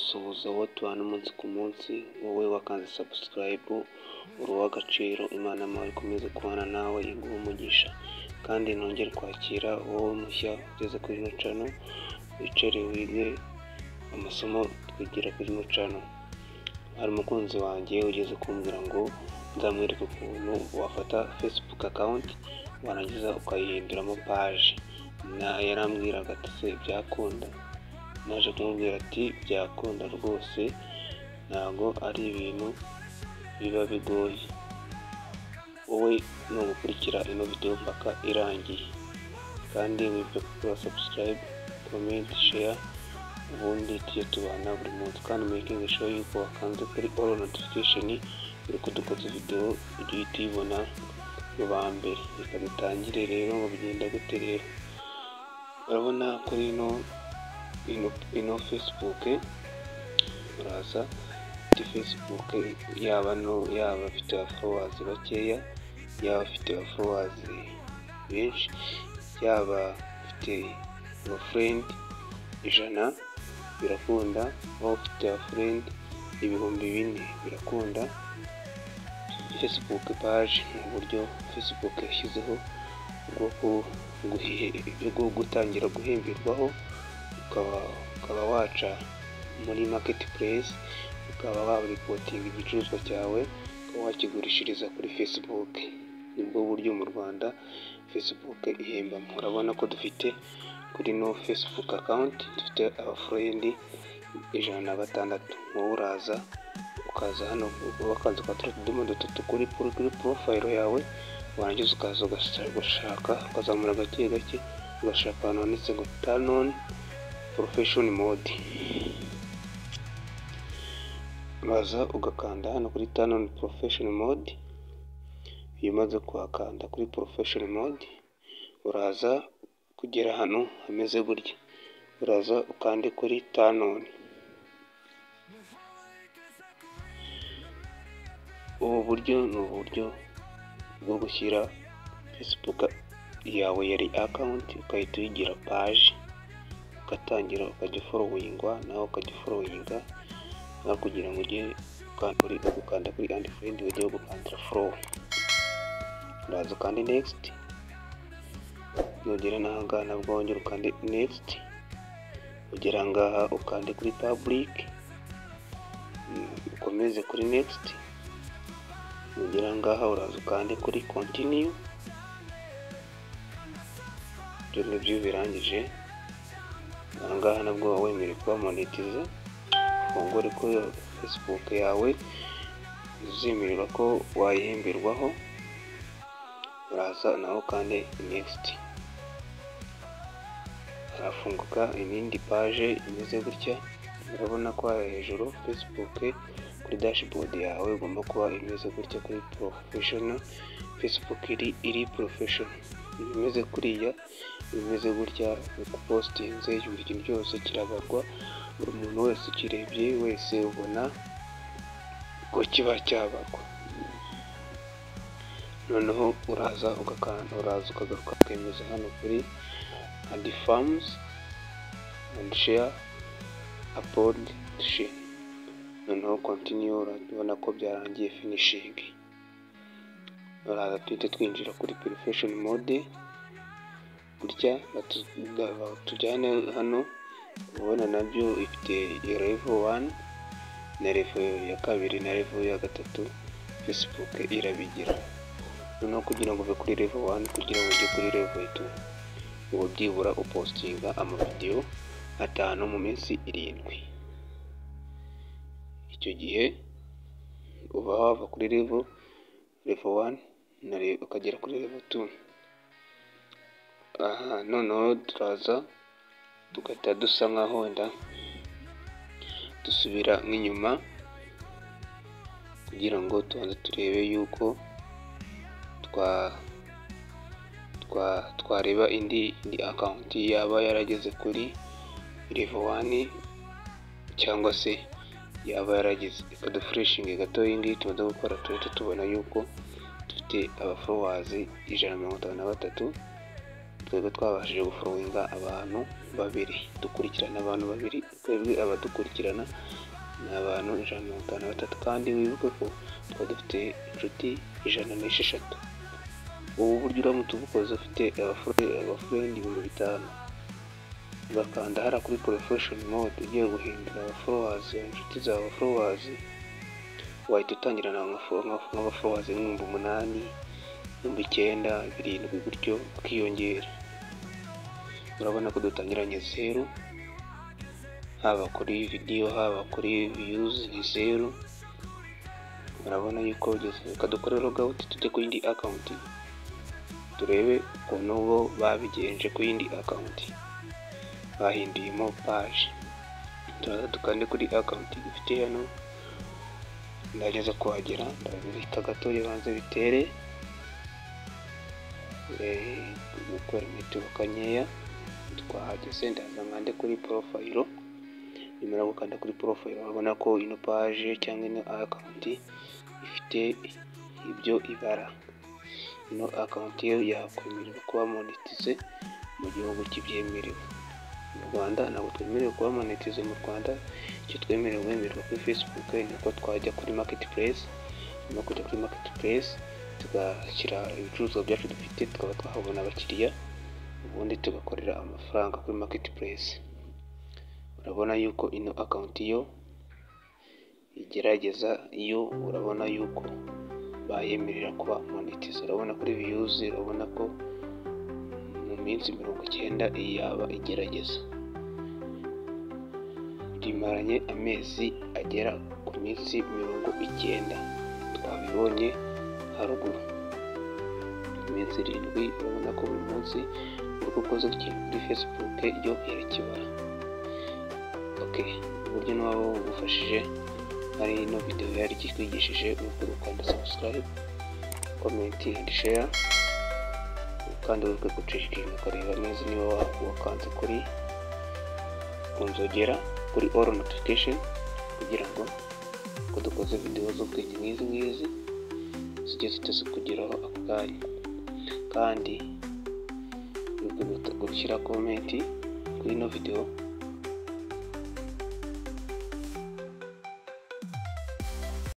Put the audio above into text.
ndagusuhuza wowe tubana umunsi ku munsi, wowe wakanze subscribe, uri uw'agaciro. Imana yawe ikomeze kubana nawe, iguhe umugisha, kandi nongere kwakira wowe mushya ugeze kuri ino channel, wicare wige amasomo twigira kuri ino channel. Hari umukunzi wanjye ugeze kumbwira ngo nzamwereke ukuntu wafata Facebook account warangiza ukayihinduramo page. Yarambwiraga ati se byakunda? Naje kumubwira ati byakunda rwose, ntabwo ari ibintu biba bigoye. Wowe no gukurikira ino video mpaka irangiye, kandi wibuke gukora subscribe, comment, share, ubundi tujye tubana buri munsi, kandi making sure yuko wakanze kuri all notification uri kudukoza video ujye uhita uyibona mu ba mbere. Reka dutangire rero ngo bigenda gute rero. Urabona kuri ino Facebook, uraza kuri Facebook, yaba afite followers bakeya, yaba afite followers benshi, yaba afite friend 100 birakunda, waba ufite friend 4,000 birakunda. Facebook page ni uburyo Facebook yashyizeho bwo gutangira guhemberwaho, ukaba waca muri marketplace, ukaba waripotinga igicuruzwa cyawe, ukaba wakigurishiriza kuri Facebook. Nibwo buryo mu Rwanda Facebook ihemba. Urabona ko dufite kuri no Facebook account dufite abafrendi 106. wowe uraza ukaza hano wakanze kwa tudomo dutatu kuri profile yawe, warangiza ukaza ugashaka, ukazamura gake gake, ugashaka ahantu handitse ngo turn on professional mode. Uraza ugakanda hano kuri turn on professional mode. Iyo umaze kuhakanda kuri professional mode, uraza kugera hano hameze gutya, uraza ukande kuri turn on. Ubu buryo ni uburyo bwo gushyira Facebook yawe yari account ukahita uyigira page, ugatangira ukajya followingwa, nawe ukajya followinga, nawe kugira ngo ujye gukanda kuri and friend ujye gukanda follow. Uraza ukande next, nugera n'ahangaha nabwo wongera ukande next, ugera ngaha ukande kuri public, ukomeze kuri next, ugera ngaha uraza ukande kuri continue. Ibyo nibyo birangije. Ahangaha nabwo wemerewe kuba monetize, ufungure ko Facebook yawe uzemererwa ko wayihemberwaho. Uraza naho kandi next, harafunguka indi page imeze gutya. Urabona ko hejuru Facebook kuri dashboard yawe ugomba kuba imeze gutya kuri professional. Facebook iri professional, imeze kuriya, imeze gutya, postinze buri kintu cyose kirabarwa. Buri muntu wese ukirebye wese ubona ko kiba cyabarwa. Noneho uraza ukagaruka ukemeza hano kuri add farms and share, upload, share. Noneho continue. Urabona ko byarangiye finishing. Uraza tuhite twinjira kuri professional mode gutya, tujyane hano. Ubona nabyo ifite level 1 na level ya 2 na level ya 3. Facebook irabigira. Noneho kugira ngo uve kuri level 1 kugira ngo ujye kuri level 2, ubu byibura upostinga amavideo 5 mu minsi 7. Icyo gihe uba wava kuri level 1 ukagera kuri level 2. Aha noneho turaza tugahita dusa nkaho wenda dusubira nk'inyuma, kugira ngo tubanze turebe yuko twareba indi account yaba yarageze kuri level 1 cyangwa se yaba yarageze. Reka dufreshinge gato iyi ngiyi tumaze gukora, tuhita tubona yuko dufite aba followers 153. twebwe twabashije guforowinga abantu babiri, dukurikirana abantu babiri, twebwe abadukurikirana ni abantu 153, kandi wibuke ko twari dufite inshuti 106. ubu buryo uramutse ubukoze ufite abafurendi 5000, ugakanda hariya kuri profession mode ugiye guhindura abafollowers, inshuti zawe followers, wahita utangirana nk'abafollowers 8,000, 9,000, 7 gutyo ukiyongera. Urabona ko dutangiranye 0, haba kuri video haba kuri views ni 0. Urabona yuko ugeze. Reka dukore logout tujye ku yindi account turebe ukuntu bo babigenje ku yindi account, bahinduyemo page. Turaza dukande kuri account dufite hano, ndageze kuhagera, ndabita gato yabanze bitere gukora imiturukanyeya. Twahageze ndaza nkande kuri profile. Nimara gukanda kuri profile urabona ko ino page cyangwa ino account ifite ibyo ibara. Ino account yo yakwemerera kuba monetize mu gihugu kibyemerewe. Mu Rwanda ntabwo twemerewe kuba monetize mu Rwanda. Icyo twemerewe kuri Facebook niko twajya kuri marketplace. Nyuma kujya kuri marketplace tugashyira ibicuruzwa byacu dufite, tukaba twahabona abakiriya, ubundi tugakorera amafaranga kuri marketplace. Urabona yuko ino account yo igerageza, iyo urabona yuko bayemerera kuba monetize. Urabona kuri views, urabona ko mu minsi 90 yaba igerageza. Rimaranye amezi agera ku minsi 90, twabibonye haruguru. Iminsi 7, urabona ko buri munsi uko ukoze kuri Facebook yo irakibara. Uburyo n'abo bugufashije hari ino video yari ikwigishije uko ukanda subscribe, comment and share, kandi uri gucishikira ukareba neza niba wakanze kuri kunzogera kuri all notification, kugira ngo ko dukoze video z'ubwenge nk'izi zijye ziteze kugeraho ako kanya. Kandi uri gushyira comment kuri ino video